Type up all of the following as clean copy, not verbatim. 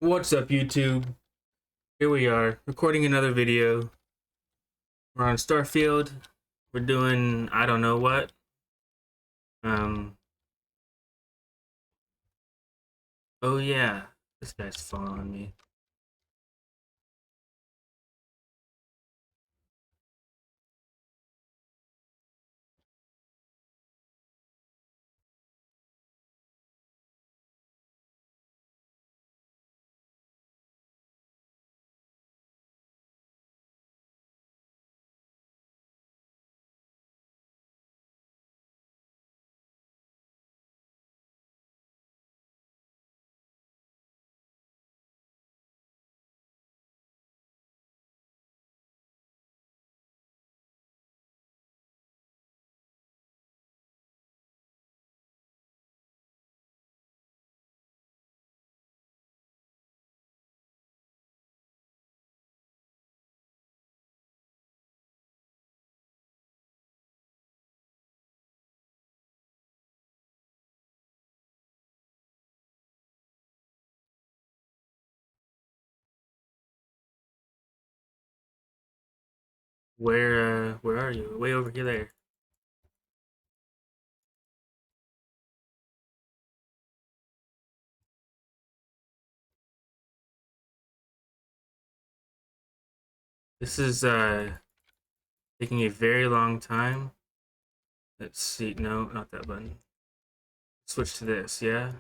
What's up, YouTube? Here we are, recording another video. We're on Starfield. We're doing I don't know what. Um. Oh yeah, this guy's following me. Where are you? Way over here, there. This is taking a very long time. Let's see. No, not that button. Switch to this. Yeah.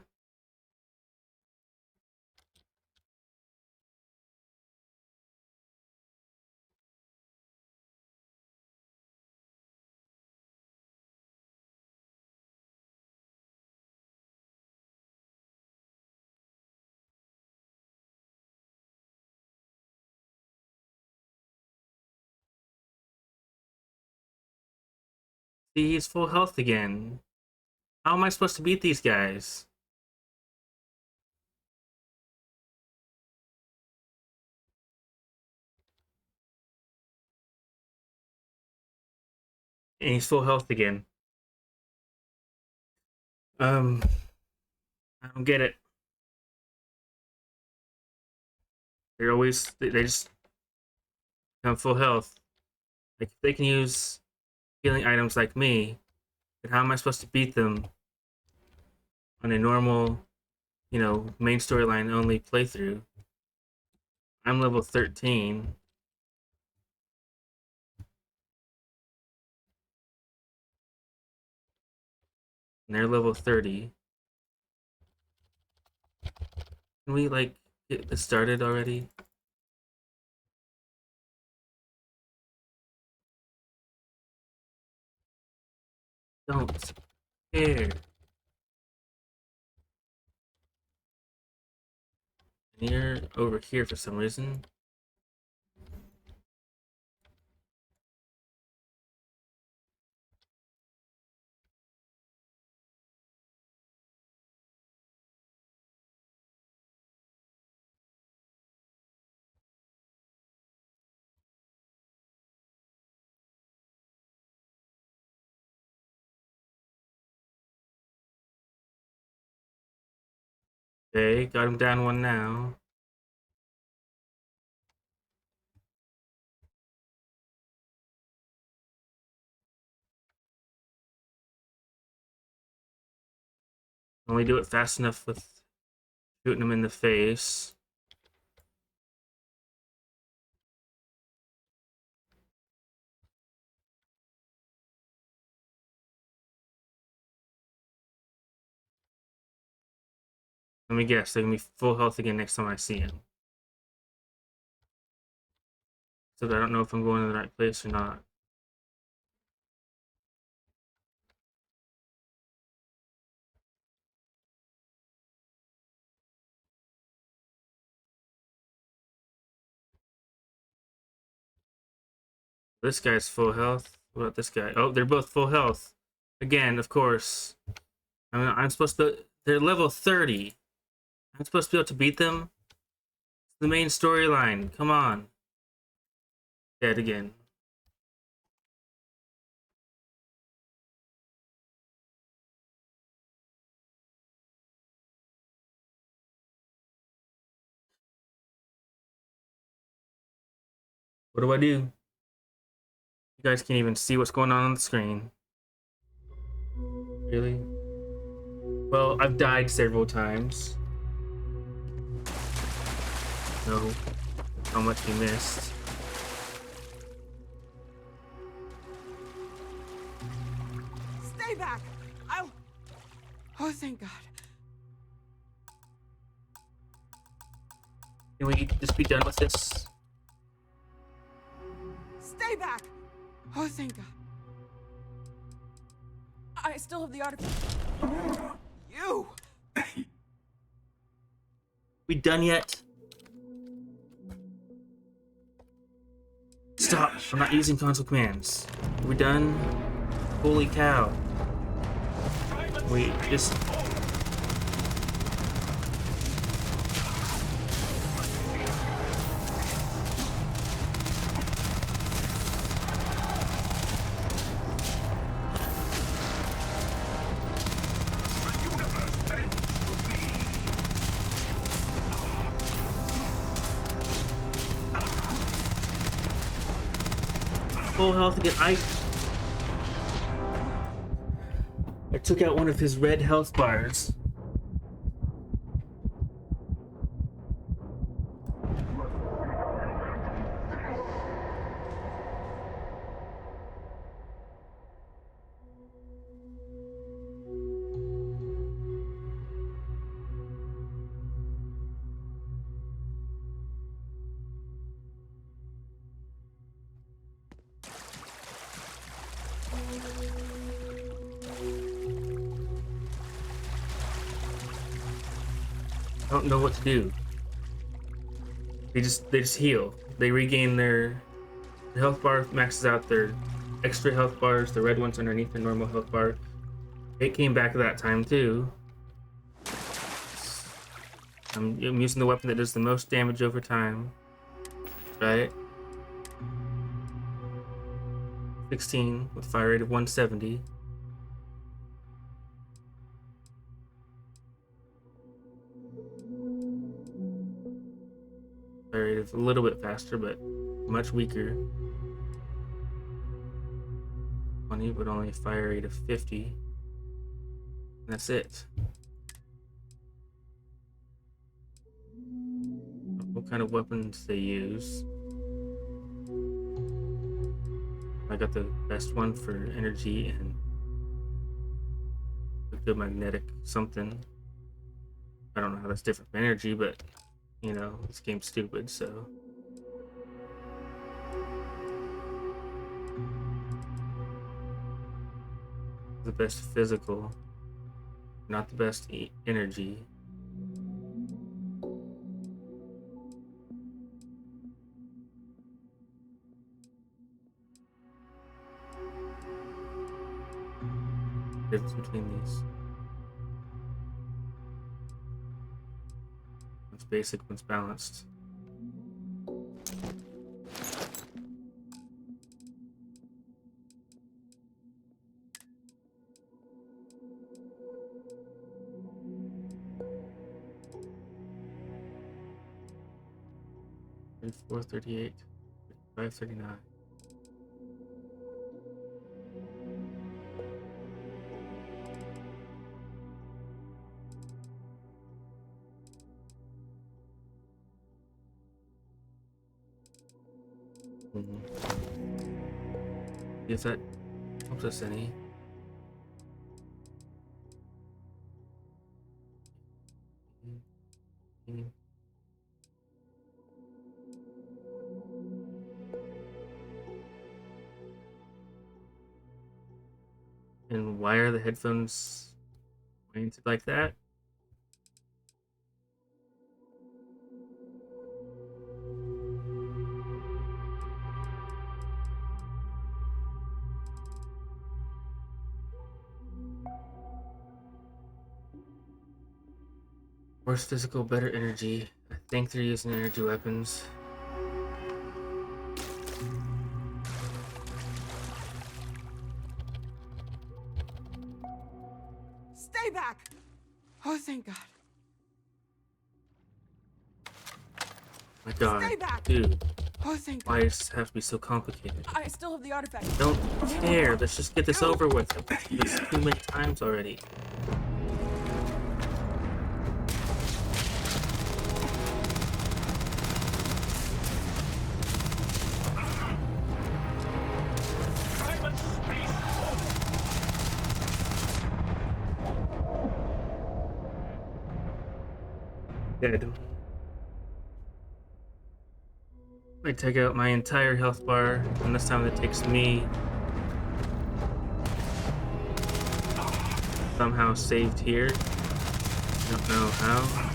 See, he's full health again. How am I supposed to beat these guys? And he's full health again. Um, I don't get it. They just have full health. Like if they can use healing items like me, then how am I supposed to beat them on a normal, main storyline only playthrough? I'm level 13, and they're level 30. Can we like get this started already? Don't care. And you're over here for some reason. Okay, got him down one now. Only do it fast enough with shooting him in the face. Let me guess, they're gonna be full health again next time I see him. So I don't know if I'm going to the right place or not. This guy's full health. What about this guy? Oh, they're both full health. Again, of course. I'm supposed to. They're level 30. I'm supposed to be able to beat them. It's the main storyline. Come on. Dead again. What do I do? You guys can't even see what's going on the screen. Really? Well, I've died several times. So, how much you missed. Stay back! Oh, thank God. Can we just be done with this? Stay back! Oh, thank God. I still have the artifact. You! We done yet? Stop! I'm not using console commands. Are we done? Holy cow. We just... Full health again. I took out one of his red health bars. I don't know what to do. They just heal. They regain their health bar, maxes out their extra health bars, the red ones underneath their normal health bar. It came back that time too. I'm using the weapon that does the most damage over time. Right? 16 with fire rate of 170. Fire rate is a little bit faster, but much weaker. 20, but only a fire rate of 50. And that's it. What kind of weapons they use? I got the best one for energy and a good magnetic something. I don't know how that's different from energy, but you know, this game's stupid, so. The best physical, not the best energy. Difference between these. One's basic, one's balanced. Thirty-four, 38, 35, 39. If that helps us any. And why are the headphones oriented like that? Worse physical, better energy. I think they're using energy weapons. Stay back! Oh, thank God. My God, Stay back! dude. Oh, thank Why God. does it have to be so complicated? I still have the artifact. Don't care. Let's just get this over with. It's too many times already. Dead. I take out my entire health bar, and this time it takes me. Somehow saved here. Don't know how.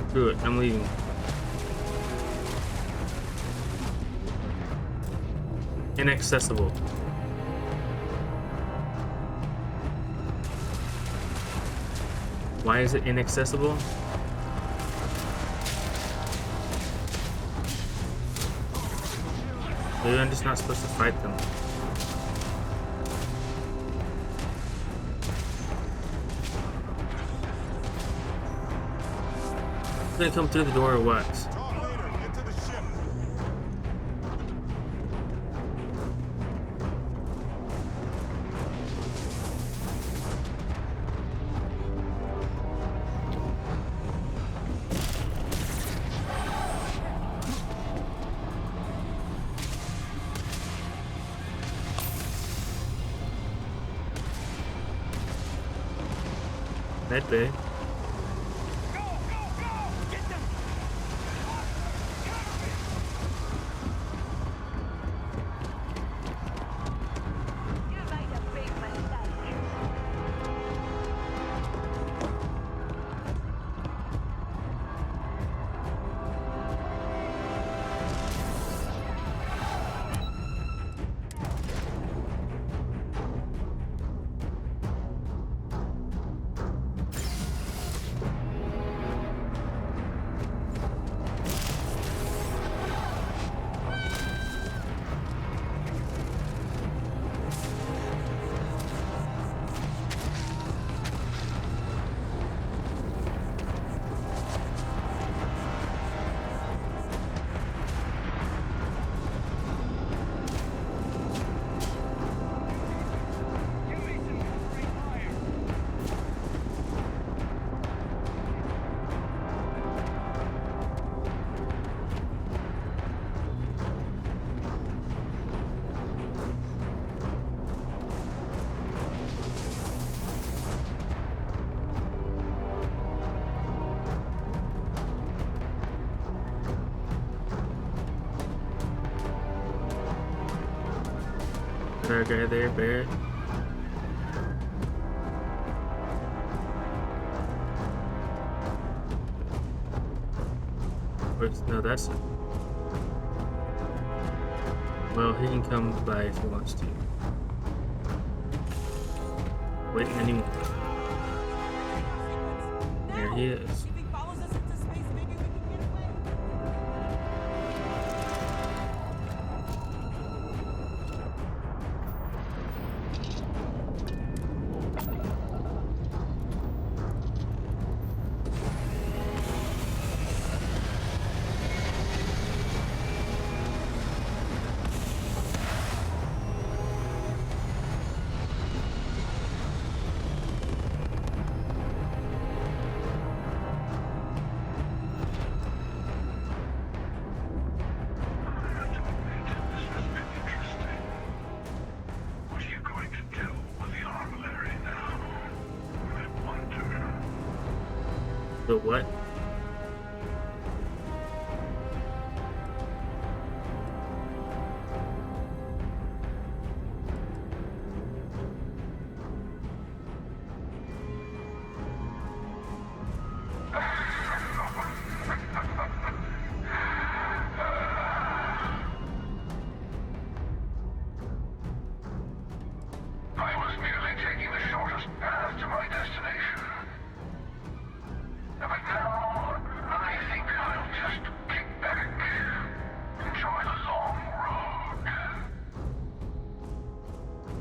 Screw it, I'm leaving. Inaccessible. Why is it inaccessible? Maybe I'm just not supposed to fight them. Gonna come through the door or what? Talk later. Get to the ship. Med bay. Our guy there, Barrett. No, that's it. Well, he can come by if he wants to. Waiting anymore. There he is. If he follows us into space, maybe we can get away. The what?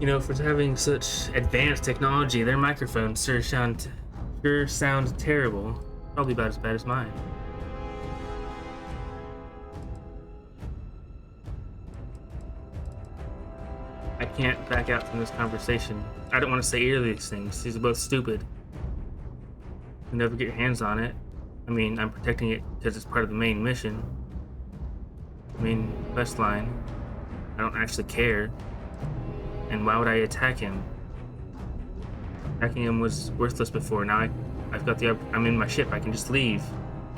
You know, for having such advanced technology, their microphones sure sound terrible. Probably about as bad as mine. I can't back out from this conversation. I don't want to say either of these things. These are both stupid. You'll never get your hands on it. I mean, I'm protecting it because it's part of the main mission. Main quest line. I don't actually care. And why would I attack him? Attacking him was worthless before. Now I've got I'm in my ship. I can just leave.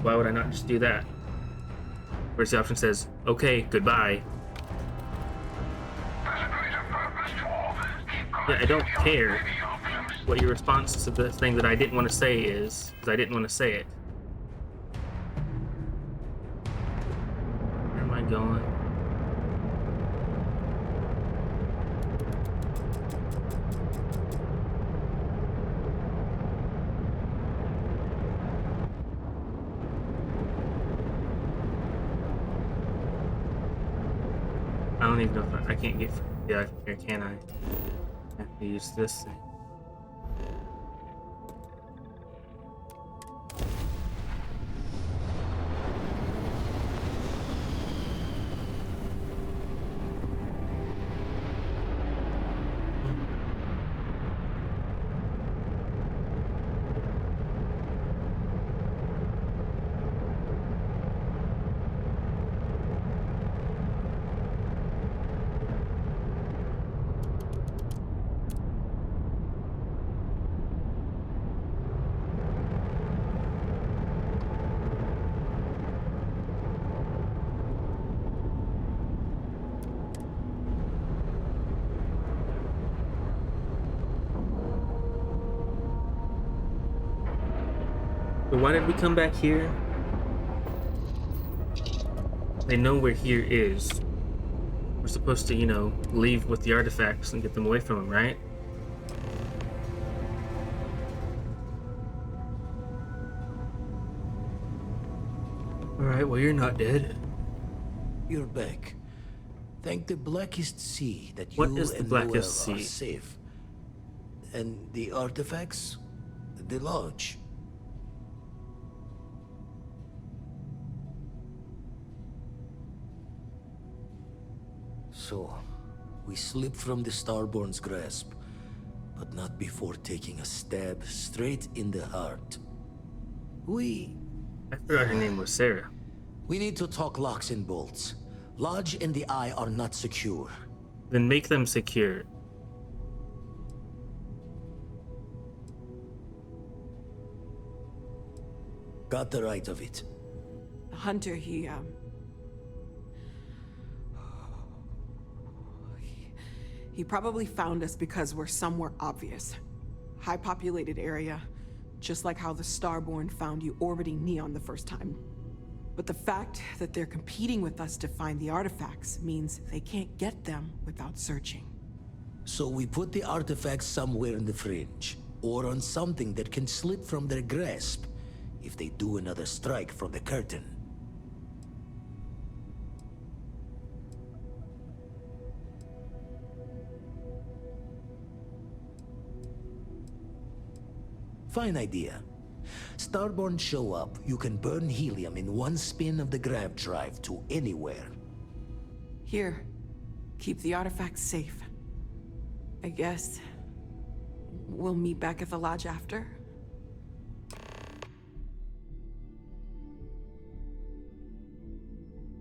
Why would I not just do that? Whereas the option says, okay, goodbye. Yeah, I don't care what your response to the thing that I didn't want to say is, because I didn't want to say it. Where am I going? I don't even know if I can't get. Yeah, here can I? I have to use this thing. But why did we come back here? They know where here is. We're supposed to, you know, leave with the artifacts and get them away from them, right? Alright, well, you're not dead. You're back. Thank the Blackest Sea that What you is the and Blackest Noel are Sea? safe. And the artifacts? The lodge. So, we slip from the Starborn's grasp, but not before taking a stab straight in the heart. I forgot her name was Sarah. We need to talk locks and bolts. Lodge and the Eye are not secure. Then make them secure. Got the right of it. Hunter, he probably found us because we're somewhere obvious. High populated area, just like how the Starborn found you orbiting Neon the first time. But the fact that they're competing with us to find the artifacts means they can't get them without searching. So we put the artifacts somewhere in the fringe, or on something that can slip from their grasp if they do another strike from the curtain. Fine idea. Starborn show up, you can burn helium in one spin of the grav drive to anywhere. Here, keep the artifacts safe. I guess we'll meet back at the lodge after.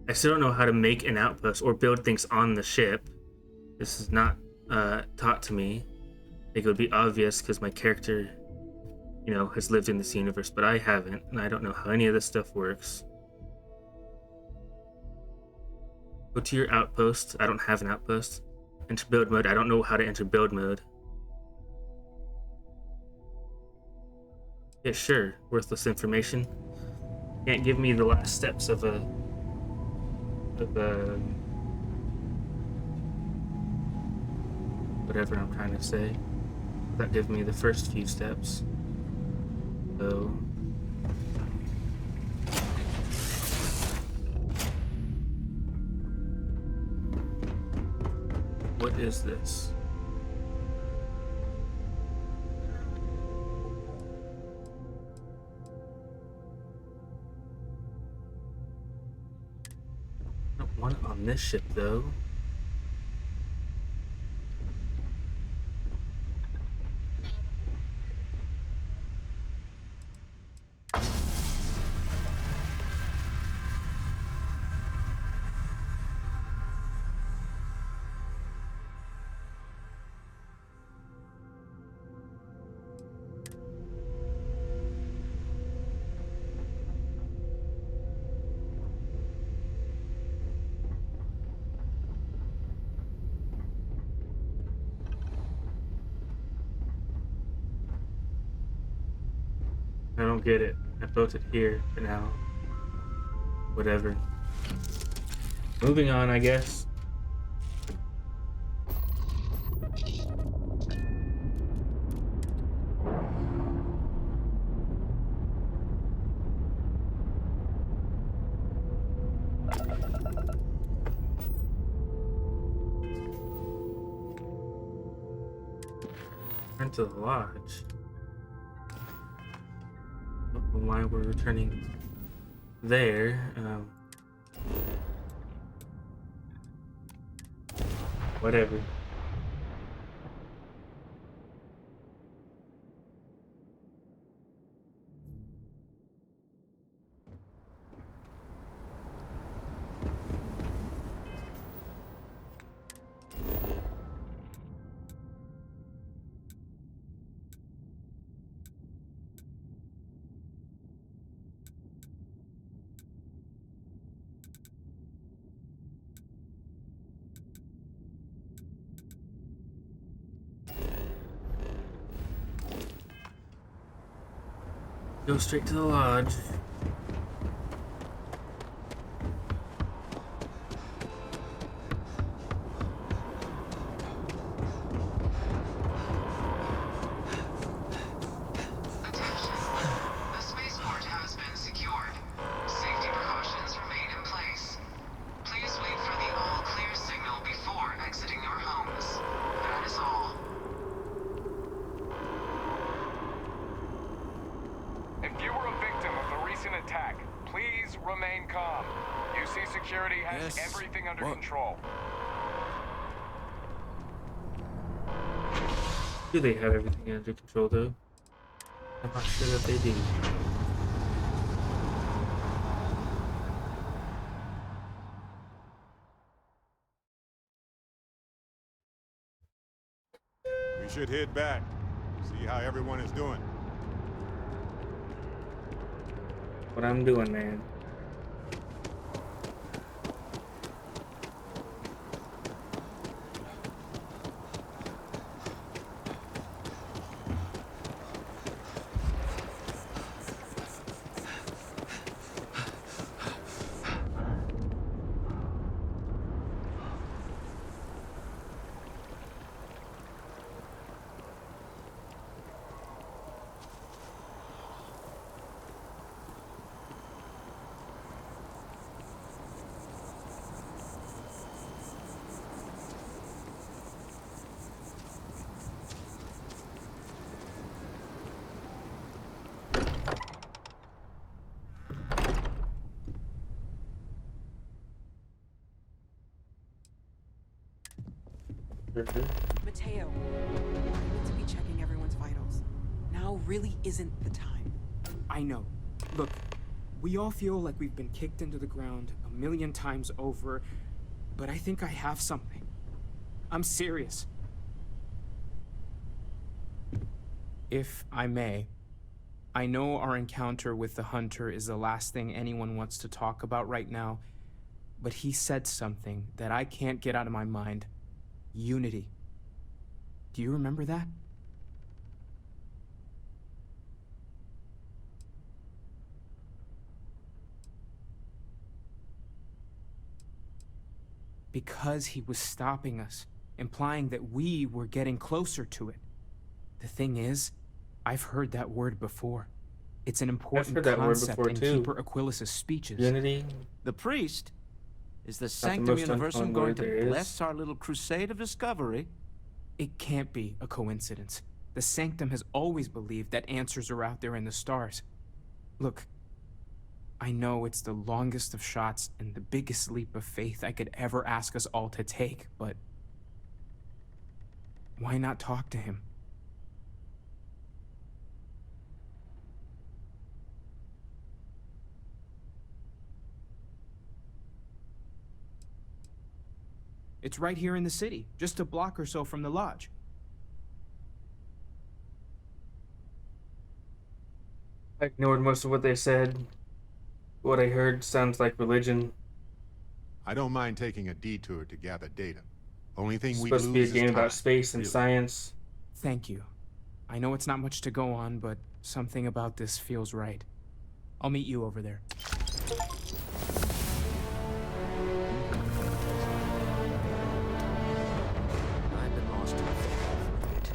I still don't know how to make an outpost or build things on the ship. This is not taught to me. I think it would be obvious because my character, you know, has lived in this universe, but I haven't, and I don't know how any of this stuff works. Go to your outpost. I don't have an outpost. Enter build mode. I don't know how to enter build mode. Yeah, sure. Worthless information. Can't give me the last steps of whatever I'm trying to say. That gives me the first few steps. So what is this? One on this ship, though. I don't get it. I built it here for now. Whatever. Moving on, I guess. Return to the lodge. Don't know why we're returning there. Whatever. Go straight to the lodge. Attack. Please remain calm. UC security has everything under control. Do they have everything under control, though? I'm not sure that they do. We should head back. See how everyone is doing. What I'm doing, man. Mateo, I need to be checking everyone's vitals. Now really isn't the time. I know. Look, we all feel like we've been kicked into the ground a million times over, but I think I have something. I'm serious. If I may, I know our encounter with the Hunter is the last thing anyone wants to talk about right now, but he said something that I can't get out of my mind. Unity. Do you remember that? Because he was stopping us, implying that we were getting closer to it. The thing is, I've heard that word before. It's an important concept in Keeper Aquilas's speeches. Unity. The priest? Is the Sanctum Universum going to bless our little crusade of discovery? It can't be a coincidence. The Sanctum has always believed that answers are out there in the stars. Look, I know it's the longest of shots and the biggest leap of faith I could ever ask us all to take, but why not talk to him? It's right here in the city, just a block or so from the lodge. I ignored most of what they said. What I heard sounds like religion. I don't mind taking a detour to gather data. Only thing It's we supposed to be a lose is game time, about space and really. science. Thank you. I know it's not much to go on, but something about this feels right. I'll meet you over there. I've been lost in the fog for a bit.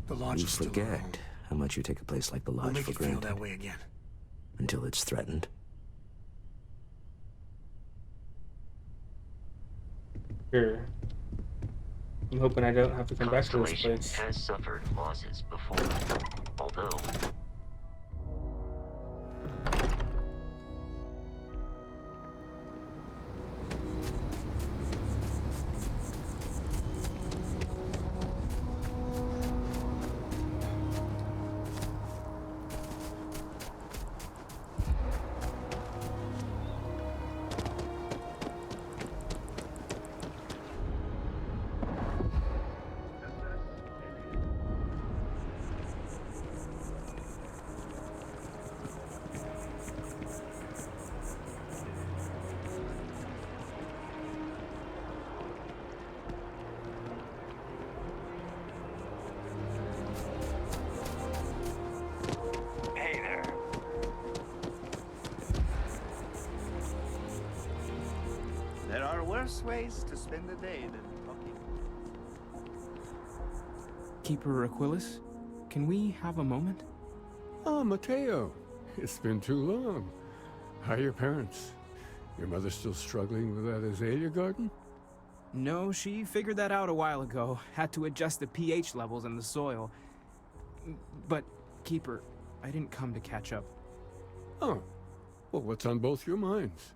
The lodge You is still forget around. how much you take a place like the We'll lodge make for it feel granted that way again. until it's threatened. Sure. I'm hoping I don't have to come back to this Constellation place. has suffered losses before, although hey there. There are worse ways to spend the day than talking. Keeper Aquilus, can we have a moment? Oh, Mateo. It's been too long. How are your parents? Your mother still struggling with that azalea garden? No, she figured that out a while ago. Had to adjust the pH levels in the soil. But, Keeper, I didn't come to catch up. Oh. Well, what's on both your minds?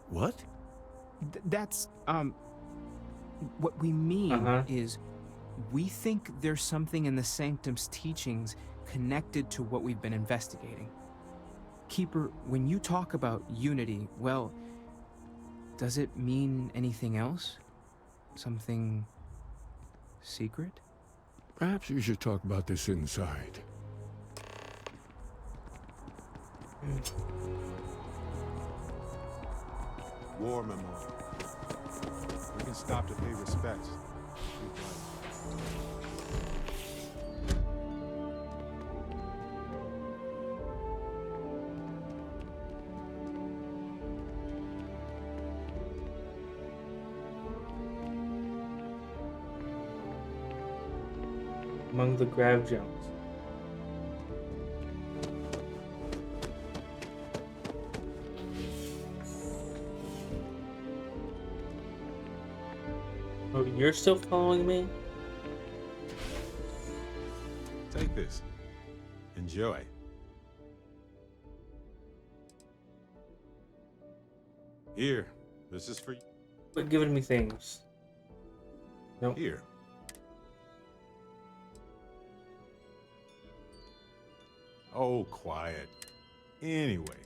What? That's, what we mean Uh-huh. is we think there's something in the Sanctum's teachings connected to what we've been investigating. Keeper, when you talk about unity, well, does it mean anything else? Something secret? Perhaps we should talk about this inside. War memorial. We can stop to pay respects. Among the grav gems. Oh, you're still following me? Take this. Enjoy. Here, this is for you. Quit giving me things. Nope. Here. Oh, quiet. Anyway.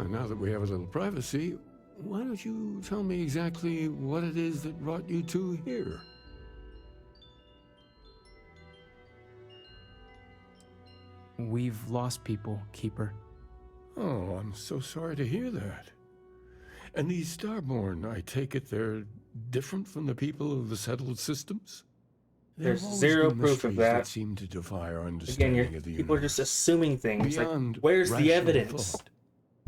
Now that we have a little privacy, why don't you tell me exactly what it is that brought you two here? We've lost people, Keeper. Oh, I'm so sorry to hear that. And these Starborn, I take it they're different from the people of the settled systems? There's There have always zero been proof of mysteries that. seem to defy our Again, understanding of the people are universe. just assuming things. Like, Beyond where's the rational evidence? thought.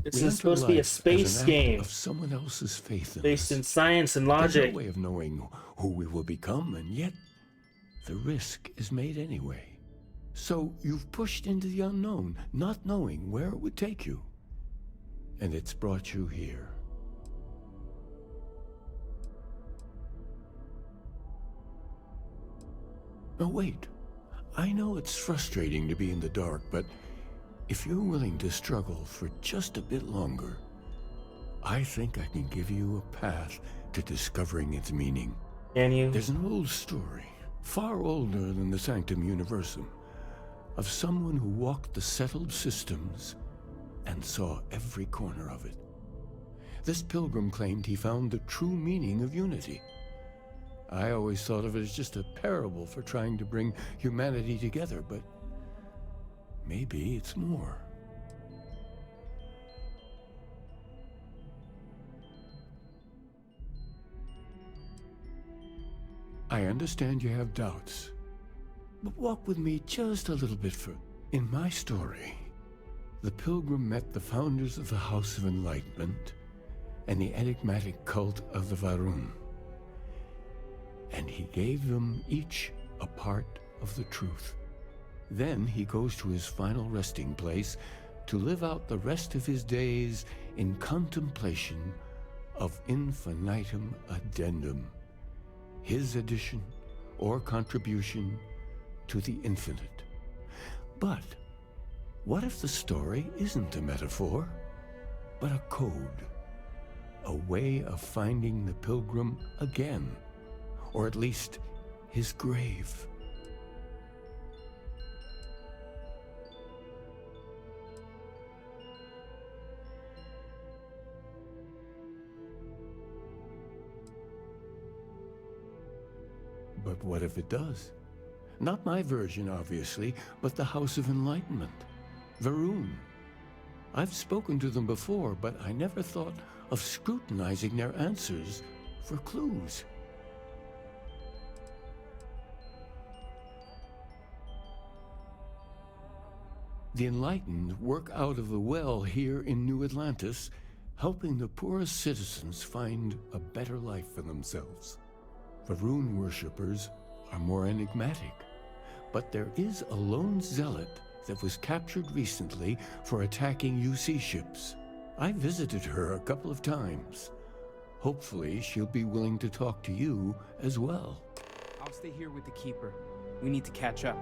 This We is enter supposed to be a life as space an act game of someone else's faith in based us. in science and There's logic. no way of knowing who we will become, and yet the risk is made anyway. So you've pushed into the unknown, not knowing where it would take you. And it's brought you here. Now wait. I know it's frustrating to be in the dark, but if you're willing to struggle for just a bit longer, I think I can give you a path to discovering its meaning. Can you? There's an old story, far older than the Sanctum Universum, of someone who walked the settled systems and saw every corner of it. This pilgrim claimed he found the true meaning of unity. I always thought of it as just a parable for trying to bring humanity together, but maybe it's more. I understand you have doubts, but walk with me just a little bit further. In my story, the pilgrim met the founders of the House of Enlightenment and the enigmatic cult of the Varun, and he gave them each a part of the truth. Then he goes to his final resting place to live out the rest of his days in contemplation of infinitum addendum, his addition or contribution to the infinite. But what if the story isn't a metaphor, but a code, a way of finding the pilgrim again, or at least his grave? But what if it does? Not my version, obviously, but the House of Enlightenment, Varun. I've spoken to them before, but I never thought of scrutinizing their answers for clues. The enlightened work out of the well here in New Atlantis, helping the poorest citizens find a better life for themselves. Varun worshippers are more enigmatic, but there is a lone zealot that was captured recently for attacking UC ships. I visited her a couple of times. Hopefully, she'll be willing to talk to you as well. I'll stay here with the Keeper. We need to catch up.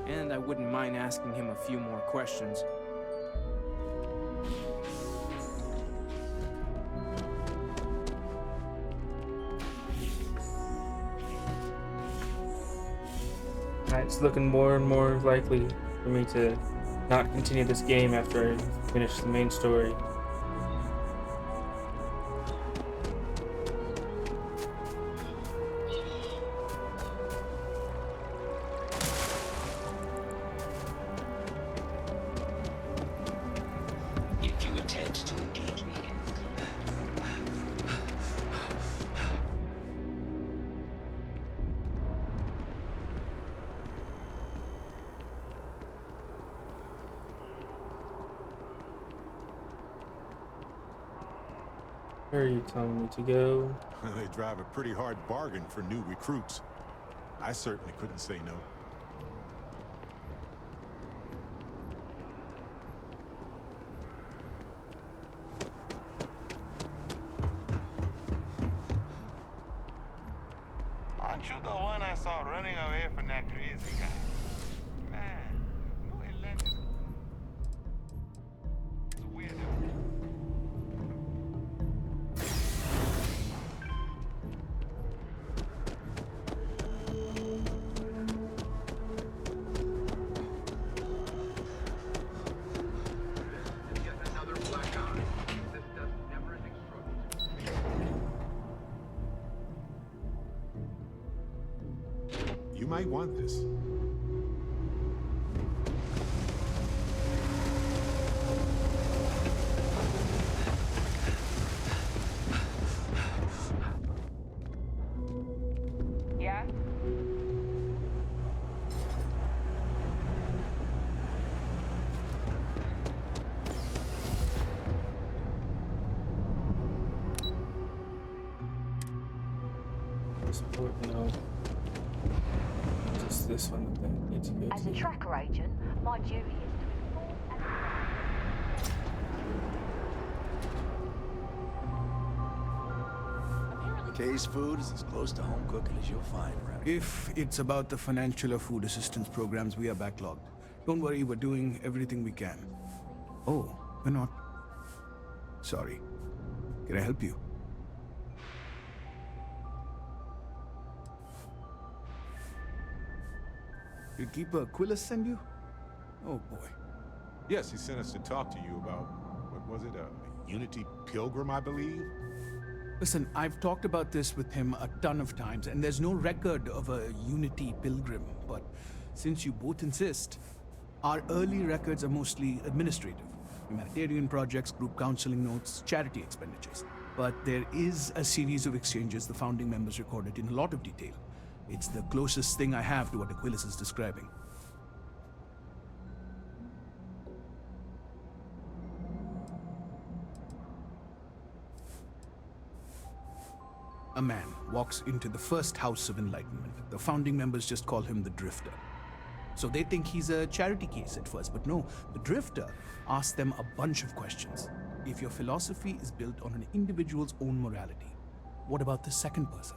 And I wouldn't mind asking him a few more questions. It's looking more and more likely for me to not continue this game after I finish the main story. If you intend to engage me in Where are you telling me to go? They drive a pretty hard bargain for new recruits. I certainly couldn't say no. Aren't you the one I saw running away from that crazy guy? Man, no Atlantis. It's a weirdo. You might want this. Yeah? Support, no. this one that I need to go As to? a tracker agent, my duty is to inform and... Kay's food is as close to home cooking as you'll find around here. If it's about the financial or food assistance programs, we are backlogged. Don't worry, we're doing everything we can. Oh, we're not. Sorry. Can I help you? Did Keeper Aquilus send you? Oh boy. Yes, he sent us to talk to you about, what was it, a Unity Pilgrim, I believe? Listen, I've talked about this with him a ton of times, and there's no record of a Unity Pilgrim, but since you both insist, our early records are mostly administrative. Humanitarian projects, group counseling notes, charity expenditures. But there is a series of exchanges the founding members recorded in a lot of detail. It's the closest thing I have to what Aquilus is describing. A man walks into the first House of Enlightenment. The founding members just call him the Drifter. So they think he's a charity case at first, but no, the Drifter asks them a bunch of questions. If your philosophy is built on an individual's own morality, what about the second person?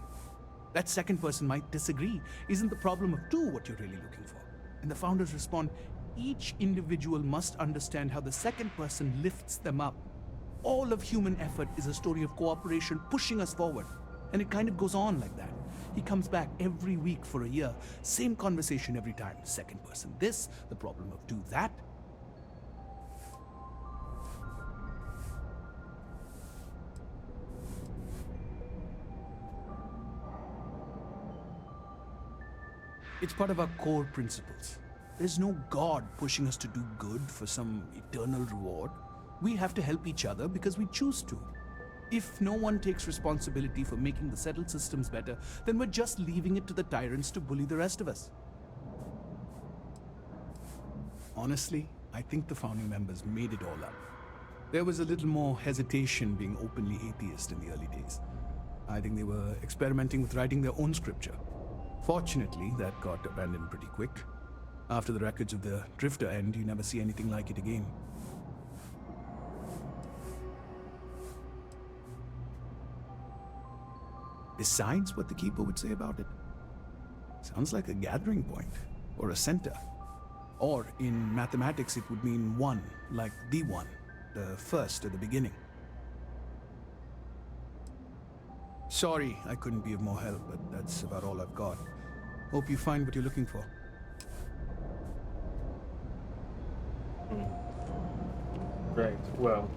That second person might disagree. Isn't the problem of two what you're really looking for? And the founders respond, each individual must understand how the second person lifts them up. All of human effort is a story of cooperation pushing us forward. And it kind of goes on like that. He comes back every week for a year. Same conversation every time. Second person this, the problem of two that. It's part of our core principles. There's no God pushing us to do good for some eternal reward. We have to help each other because we choose to. If no one takes responsibility for making the settled systems better, then we're just leaving it to the tyrants to bully the rest of us. Honestly, I think the founding members made it all up. There was a little more hesitation being openly atheist in the early days. I think they were experimenting with writing their own scripture. Fortunately, that got abandoned pretty quick. After the records of the Drifter end, you never see anything like it again. Besides what the Keeper would say about it, sounds like a gathering point, or a center. Or, in mathematics, it would mean one, like the one, the first at the beginning. Sorry, I couldn't be of more help, but that's about all I've got. Hope you find what you're looking for. Right, well.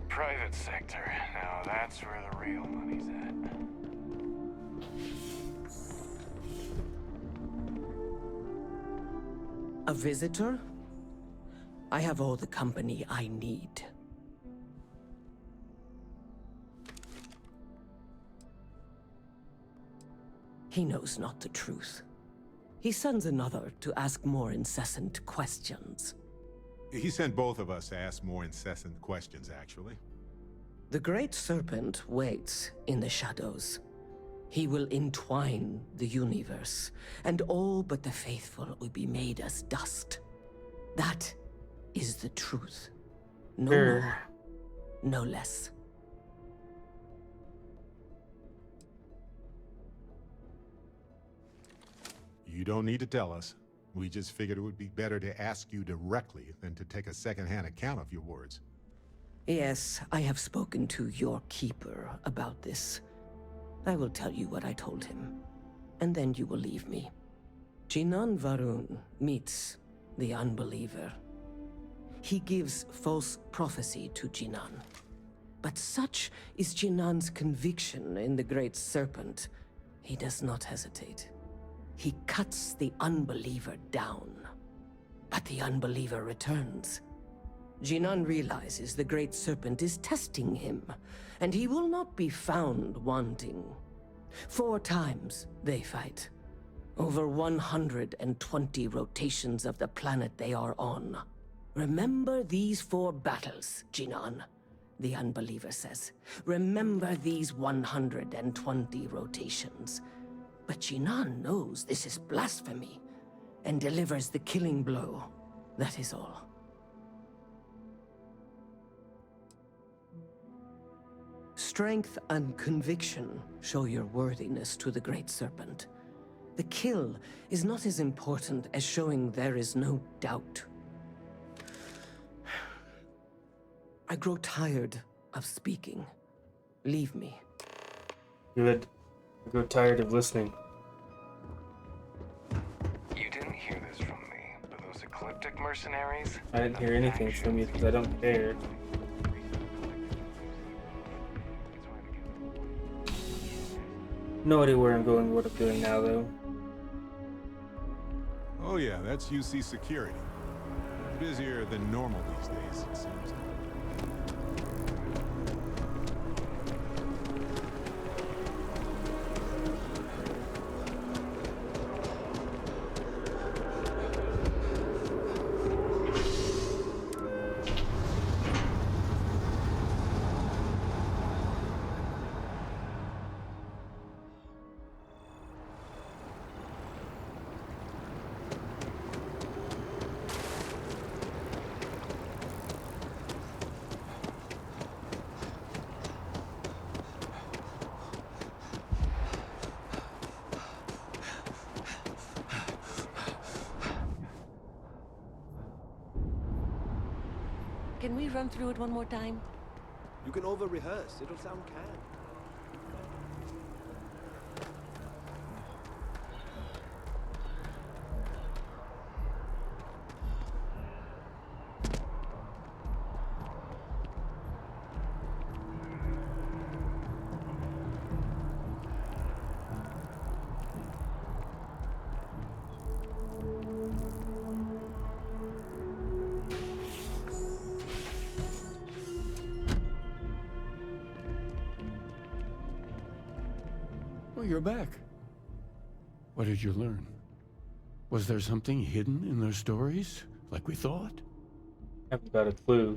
Private sector. Now that's where the real money's at. A visitor? I have all the company I need. He knows not the truth. He sends another to ask more incessant questions. He sent both of us to ask more incessant questions, actually. The Great Serpent waits in the shadows. He will entwine the universe, and all but the faithful will be made as dust. That is the truth. No more, no less. You don't need to tell us. We just figured it would be better to ask you directly than to take a second-hand account of your words. Yes, I have spoken to your keeper about this. I will tell you what I told him, and then you will leave me. Jinan Varun meets the unbeliever he gives false prophecy to Jinan. But such is Jinan's conviction in the Great Serpent, he does not hesitate. He cuts the unbeliever down. But the unbeliever returns. Jinan realizes the Great Serpent is testing him, and he will not be found wanting. 4 times they fight. Over 120 rotations of the planet they are on. Remember these 4 battles, Jinan, the unbeliever says. Remember these 120 rotations. But Jinan knows this is blasphemy and delivers the killing blow. That is all. Strength and conviction show your worthiness to the Great Serpent. The kill is not as important as showing there is no doubt. I grow tired of speaking. Leave me. Good. I grow tired of listening. You didn't hear this from me, but those ecliptic mercenaries... I didn't hear anything from you because I don't care. No idea where I'm going, what I'm doing now, though. Oh yeah, that's UC security. Busier than normal these days, it seems. Can we run through it one more time? You can over-rehearse. It'll sound canned. You're back. What did you learn? Was there something hidden in their stories, like we thought? I haven't got a clue.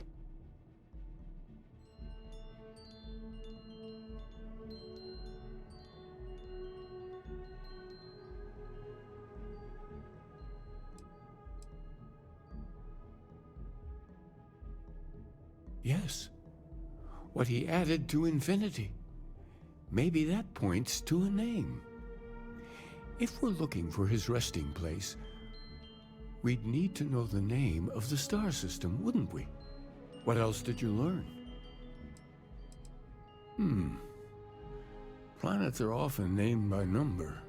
Yes. What he added to infinity. Maybe that points to a name. If we're looking for his resting place, we'd need to know the name of the star system, wouldn't we? What else did you learn? Planets are often named by number.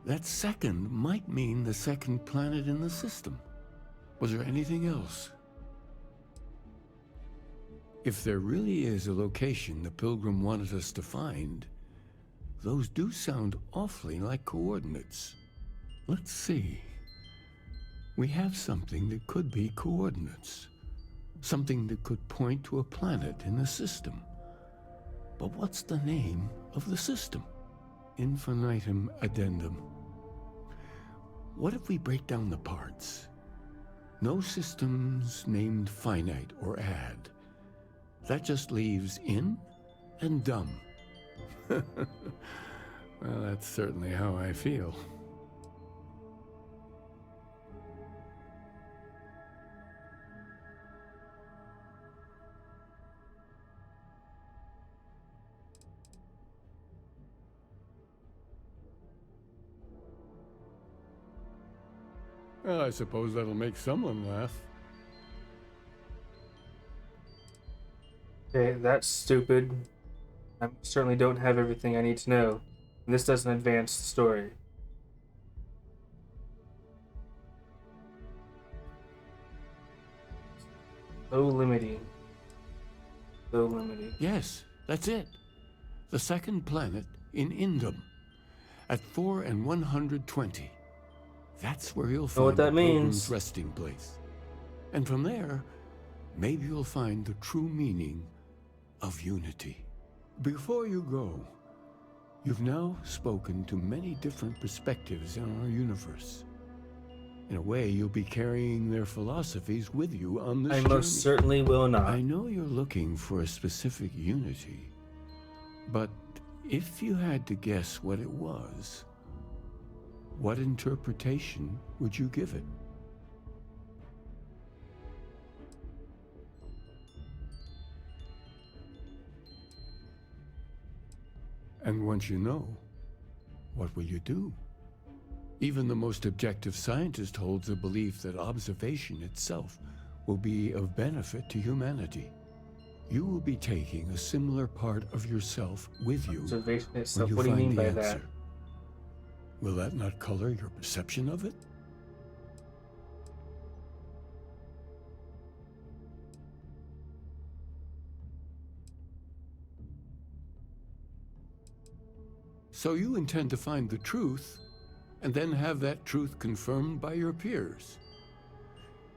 That second might mean the second planet in the system. Was there anything else? If there really is a location the Pilgrim wanted us to find, those do sound awfully like coordinates. Let's see. We have something that could be coordinates. Something that could point to a planet in the system. But what's the name of the system? Infinitum addendum. What if we break down the parts? No systems named finite or add. That just leaves in and dumb. Well, that's certainly how I feel. Well, I suppose that'll make someone laugh. Okay, that's stupid. I certainly don't have everything I need to know. And this doesn't advance the story. So limiting. So limiting. Yes, that's it. The second planet in Indum. At 4 and 120. That's where you'll Know what find the that Pilgrim's means. resting place. And from there, maybe you'll find the true meaning of unity. Before you go, you've now spoken to many different perspectives in our universe. In a way, you'll be carrying their philosophies with you on this I journey. most certainly will not. I know you're looking for a specific unity, but if you had to guess what it was, what interpretation would you give it? And once you know, what will you do? Even the most objective scientist holds the belief that observation itself will be of benefit to humanity. You will be taking a similar part of yourself with you Observation when itself. you What do you find mean the by answer. that? Will that not color your perception of it? So you intend to find the truth, and then have that truth confirmed by your peers.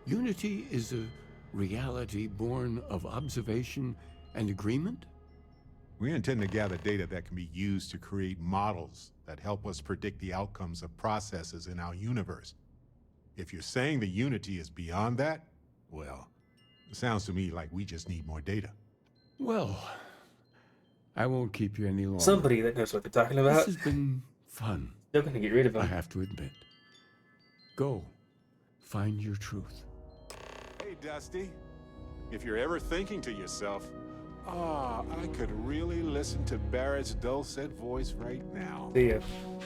Unity is a reality born of observation and agreement? We intend to gather data that can be used to create models that help us predict the outcomes of processes in our universe. If you're saying the unity is beyond that, well, it sounds to me like we just need more data. Well, I won't keep you any longer. Somebody that knows what they're talking about. This has been fun. They're gonna get rid of him. I have to admit. Go. Find your truth. Hey, Dusty. If you're ever thinking to yourself, I could really listen to Barrett's dulcet voice right now. See ya.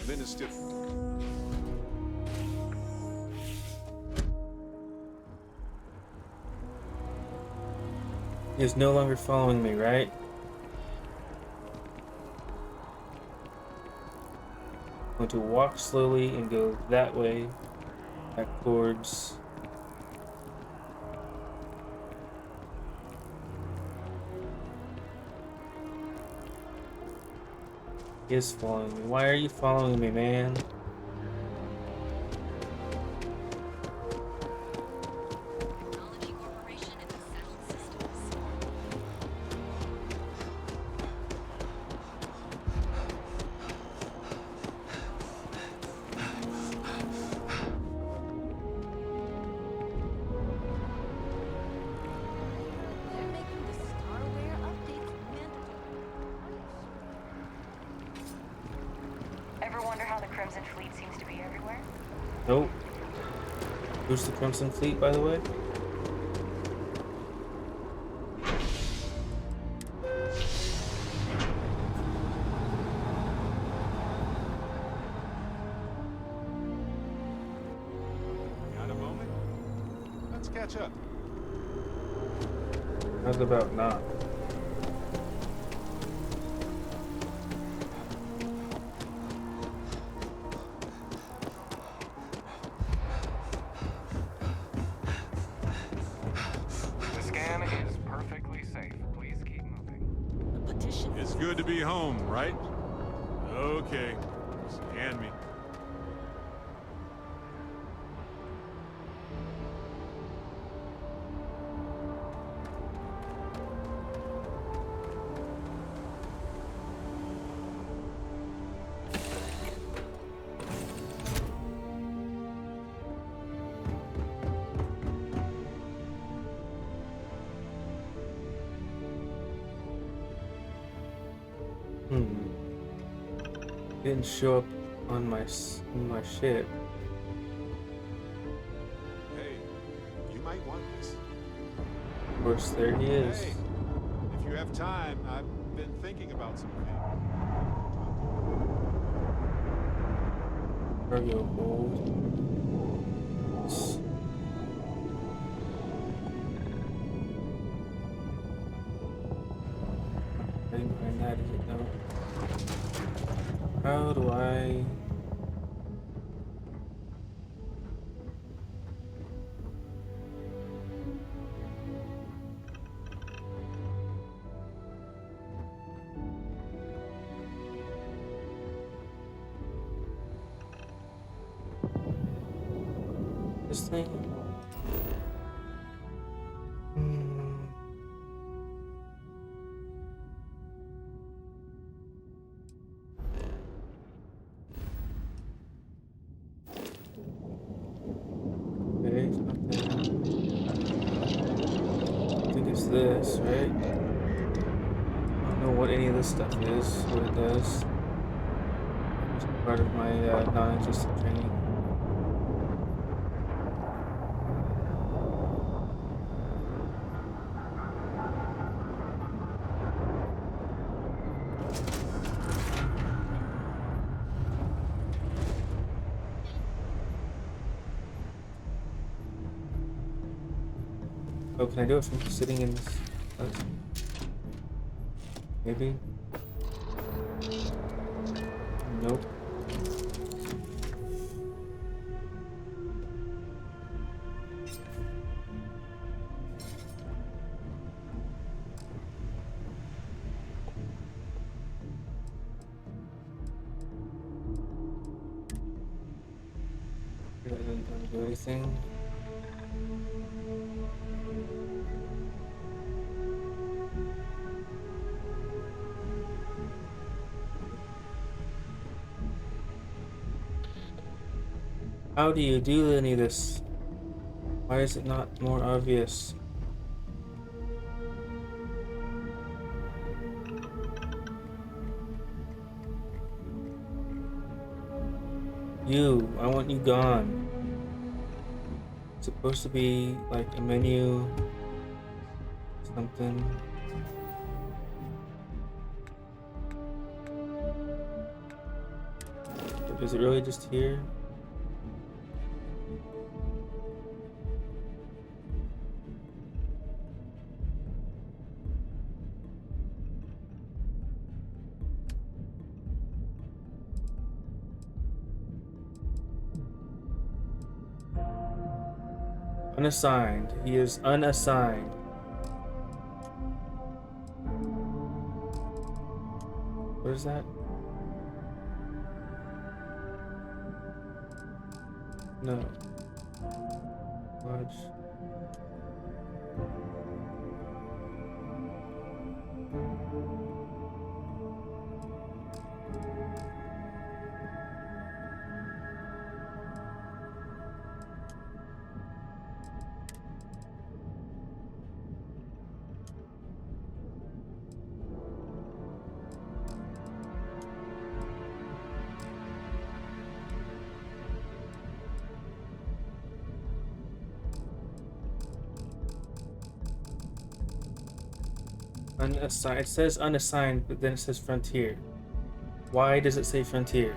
Then it's still... He's no longer following me, right? I'm going to walk slowly and go that way, back towards... He is following me. Why are you following me, man? Ever wonder how the Crimson Fleet seems to be everywhere? Nope. Who's the Crimson Fleet, by the way? Got a moment? Let's catch up. How's about not? The scan is perfectly safe. Please keep moving. It's good to be home, right? Okay. Scan me. Didn't show up on my ship. Hey, you might want this. Of course, there he is. Hey, if you have time, I've been thinking about something. Cargo hold. Right behind that, is it? No. How do I... this thing? Okay, it's not there. I think it's this, right? I don't know what any of this stuff is, what it does. It's part of my non-existent training. Oh, can I do it from sitting in this? Maybe? Nope. That doesn't do anything. How do you do any of this? Why is it not more obvious? You, I want you gone. It's supposed to be like a menu, something. Is it really just here? Unassigned. He is unassigned. What is that? No. Watch. Unassigned. It says unassigned, but then it says frontier. Why does it say frontier?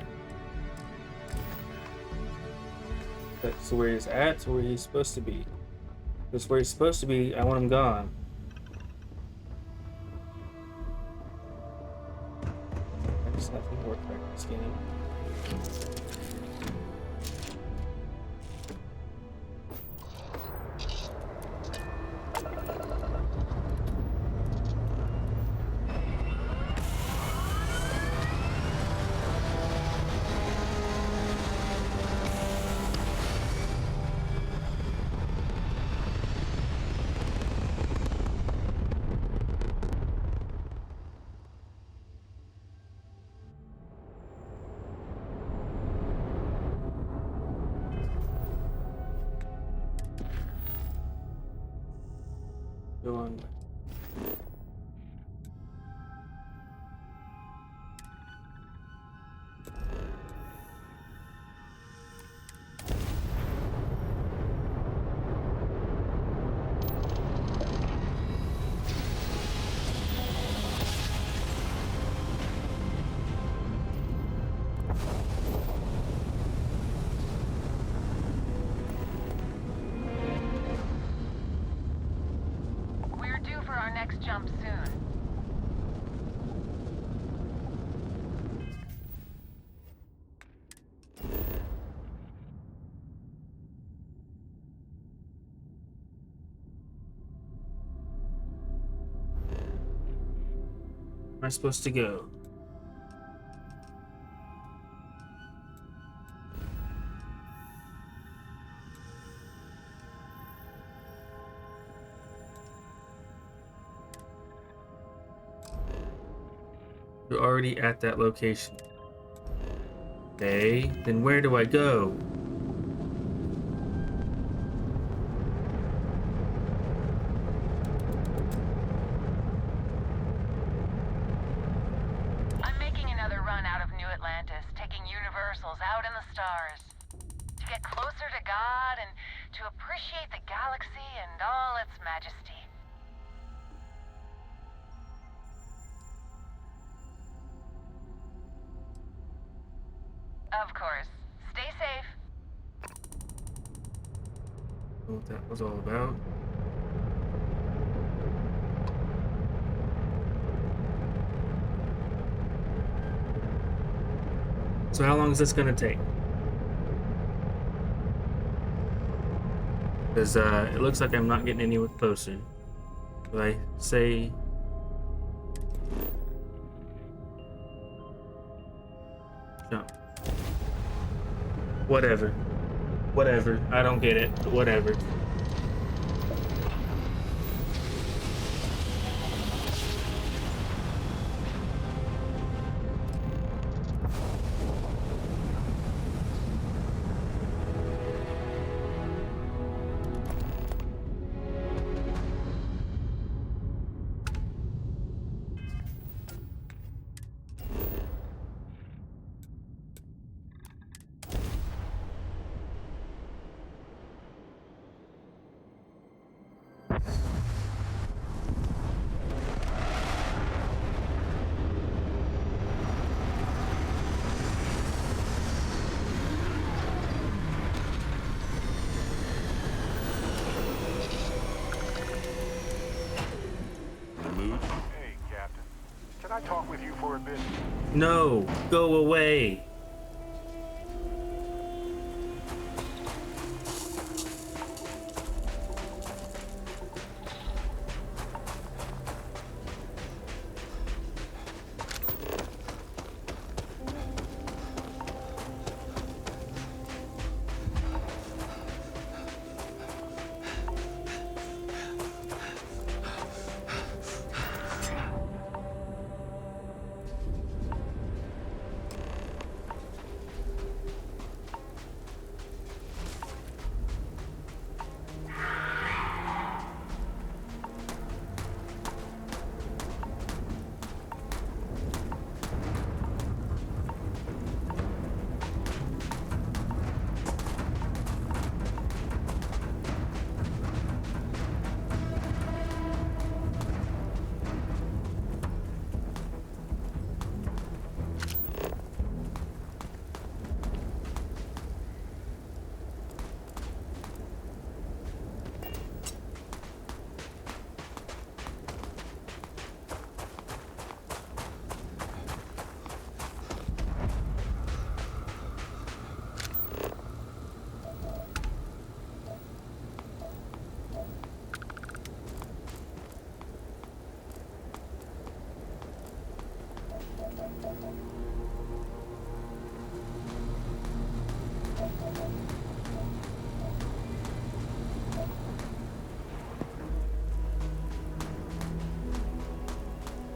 That's where he's at, or where he's supposed to be. That's where he's supposed to be. I want him gone. I just have to work right in this game. Go on. We're due for our next jump soon. Where am I supposed to go? You're already at that location. Okay, then where do I go? I'm making another run out of New Atlantis, taking Universals out in the stars. To get closer to God and to appreciate the galaxy and all its majesty. Of course. Stay safe. What that was all about. So how long is this gonna take? Because it looks like I'm not getting anywhere closer. Do I say... jump? Whatever. Whatever. I don't get it, but whatever. Can I talk with you for a bit? No, go away.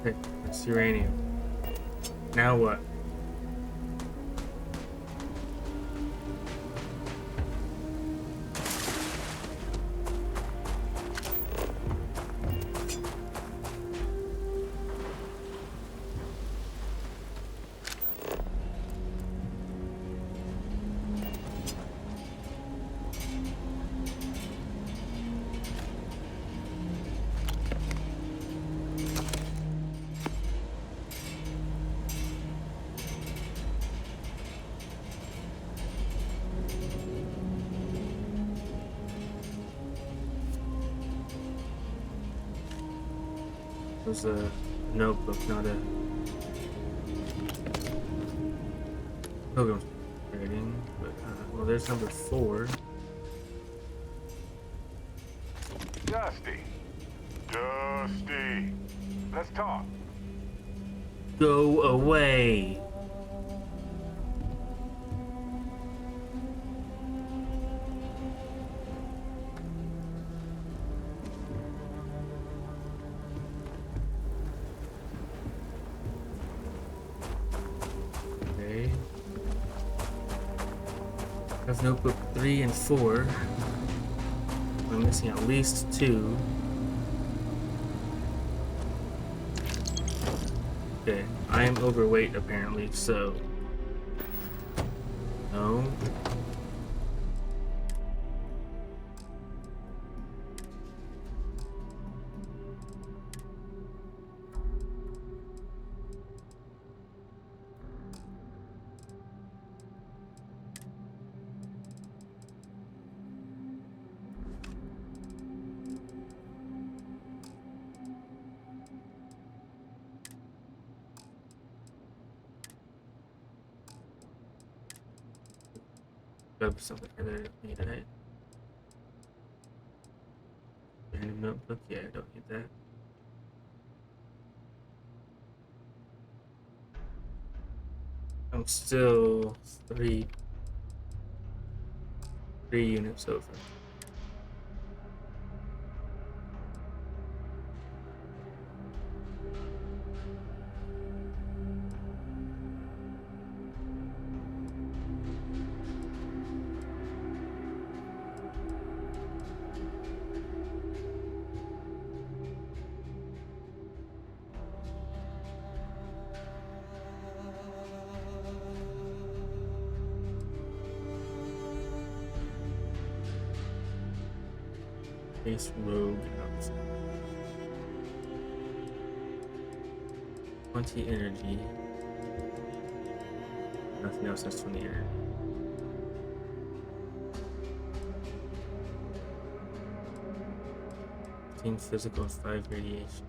Okay, it's uranium. Now what? It was a notebook, not a pilgrim's rating. But well, there's number 4. Dusty. Dusty. Let's talk. Go away. That's notebook 3 and 4. I'm missing at least 2. Okay, I am overweight apparently, so no. Gotta put something here that I don't need, right? Random notebook? Yeah, I don't need that. I'm still three units over. Base rogue outfit. 20 energy. Nothing else has 20 energy. Team physical 5 radiation.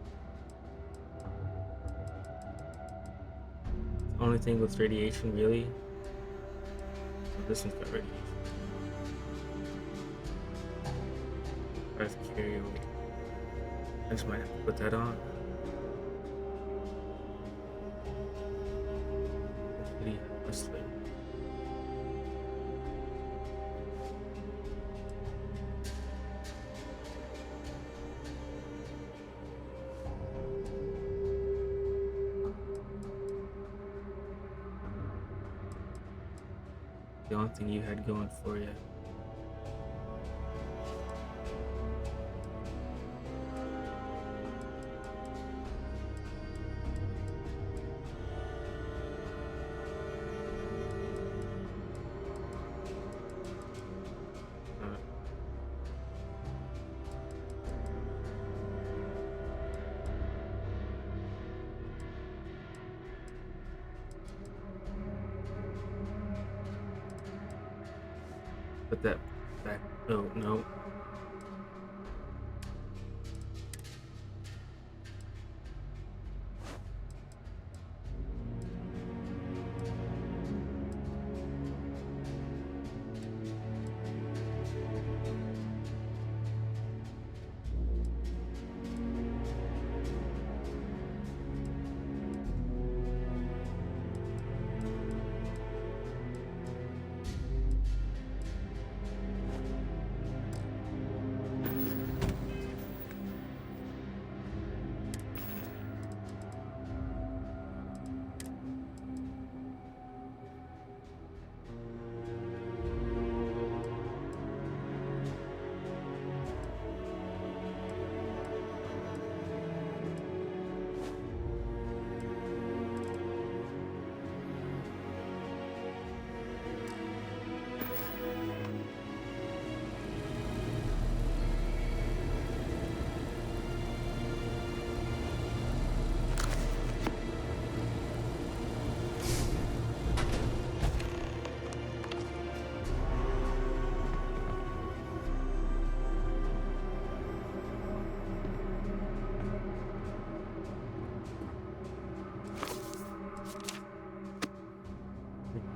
Only thing with radiation, really? Oh, this one's got radiation. 5 carry away. I just might have to put that on. Wrestling. The only thing you had going for you. Put that back. Oh, no.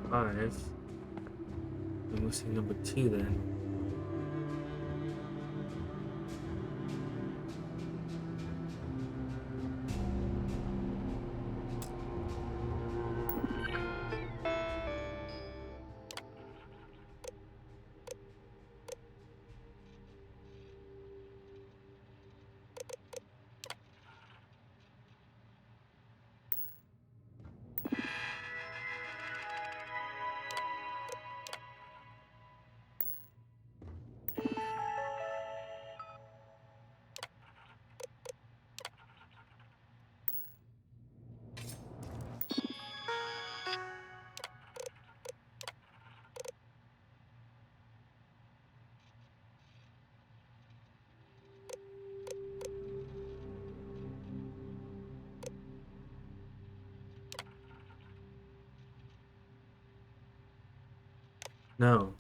Five. I'm missing number 2 then. No.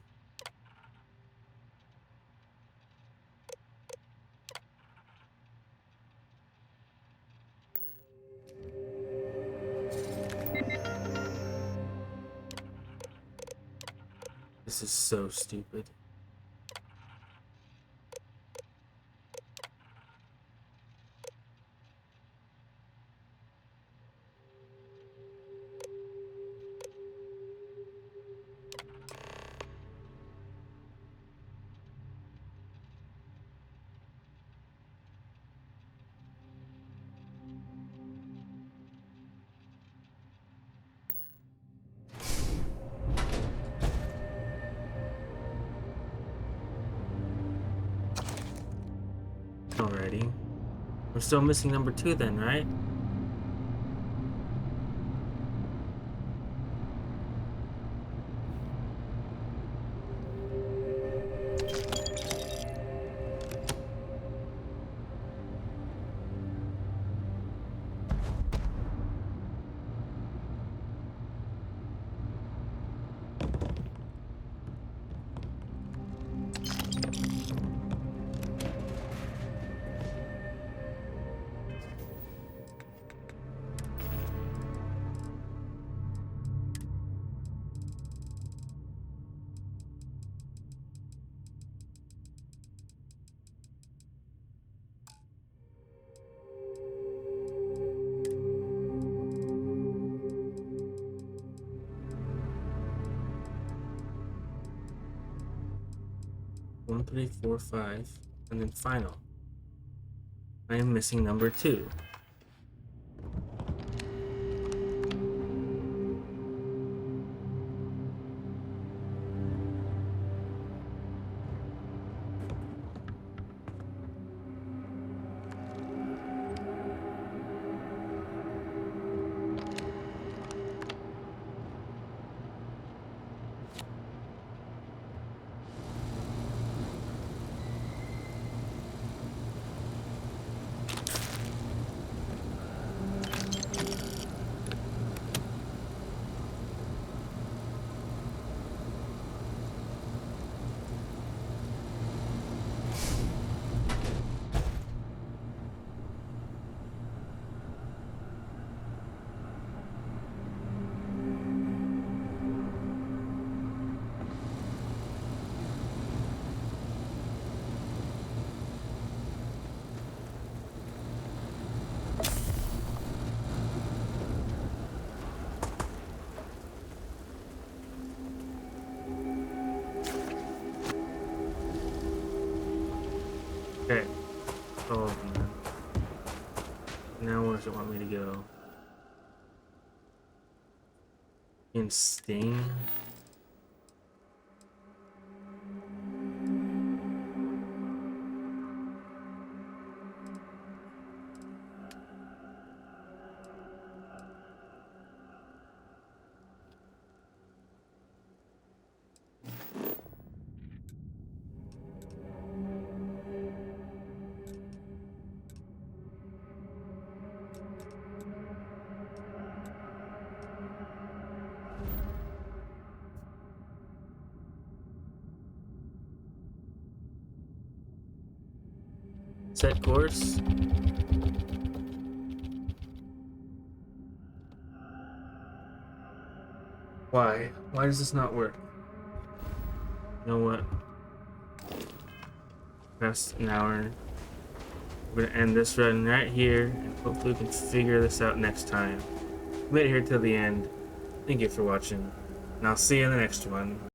This is so stupid. Alrighty. We're still missing number 2 then, right? One, 3, 4, 5, and then final. I am missing number 2. Okay. Oh man. Now where does it want me to go? In Sting? Set course. Why? Why does this not work? You know what? Past an hour. We're gonna end this run right here, and hopefully we can figure this out next time. We made it here till the end. Thank you for watching, and I'll see you in the next one.